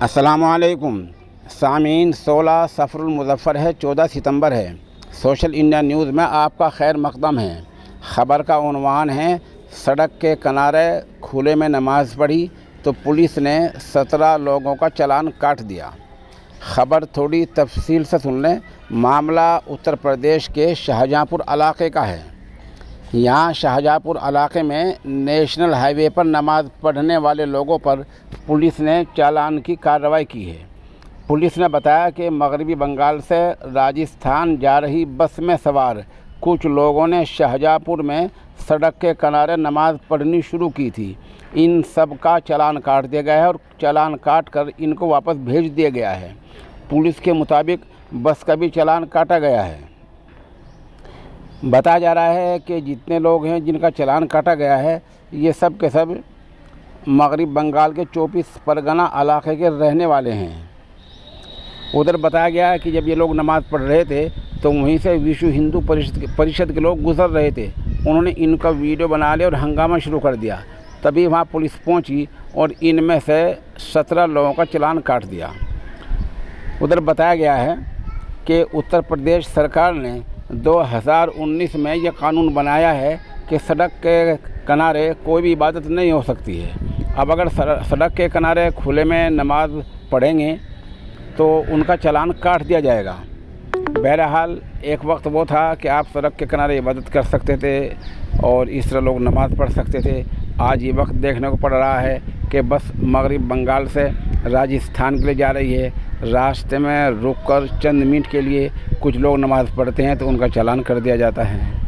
अस्सलामुअलैकुम सामीन। 16 सफ़रुल मुज़फ़्फ़र है, 14 सितंबर है। सोशल इंडिया न्यूज़ में आपका खैर मक़दम है। ख़बर का उन्वान है, सड़क के किनारे खुले में नमाज़ पढ़ी तो पुलिस ने 17 लोगों का चालान काट दिया। ख़बर थोड़ी तफसील से सुन लें। मामला उत्तर प्रदेश के शाहजहाँपुर इलाके का है। यहाँ शाहजहाँपुर इलाके में नेशनल हाईवे पर नमाज़ पढ़ने वाले लोगों पर पुलिस ने चालान की कार्रवाई की है। पुलिस ने बताया कि मगरबी बंगाल से राजस्थान जा रही बस में सवार कुछ लोगों ने शाहजहाँपुर में सड़क के किनारे नमाज़ पढ़नी शुरू की थी। इन सब का चालान काट दिया गया है और चालान काट कर इनको वापस भेज दिया गया है। पुलिस के मुताबिक बस का भी चालान काटा गया है। बताया जा रहा है कि जितने लोग हैं जिनका चालान काटा गया है, ये सब के सब मगरबी बंगाल के 24 परगना इलाके के रहने वाले हैं। उधर बताया गया है कि जब ये लोग नमाज़ पढ़ रहे थे तो वहीं से विश्व हिंदू परिषद के लोग गुजर रहे थे। उन्होंने इनका वीडियो बना लिया और हंगामा शुरू कर दिया। तभी वहाँ पुलिस पहुँची और इनमें से 17 लोगों का चालान काट दिया। उधर बताया गया है कि उत्तर प्रदेश सरकार ने 2019 में यह कानून बनाया है कि सड़क के किनारे कोई भी इबादत नहीं हो सकती है। अब अगर सड़क के किनारे खुले में नमाज़ पढ़ेंगे तो उनका चालान काट दिया जाएगा। बहरहाल एक वक्त वो था कि आप सड़क के किनारे इबादत कर सकते थे और इस तरह लोग नमाज़ पढ़ सकते थे। आज ये वक्त देखने को पड़ रहा है कि बस मगरबी बंगाल से राजस्थान के लिए जा रही है। रास्ते में रुककर चंद मिनट के लिए कुछ लोग नमाज़ पढ़ते हैं तो उनका चालान कर दिया जाता है।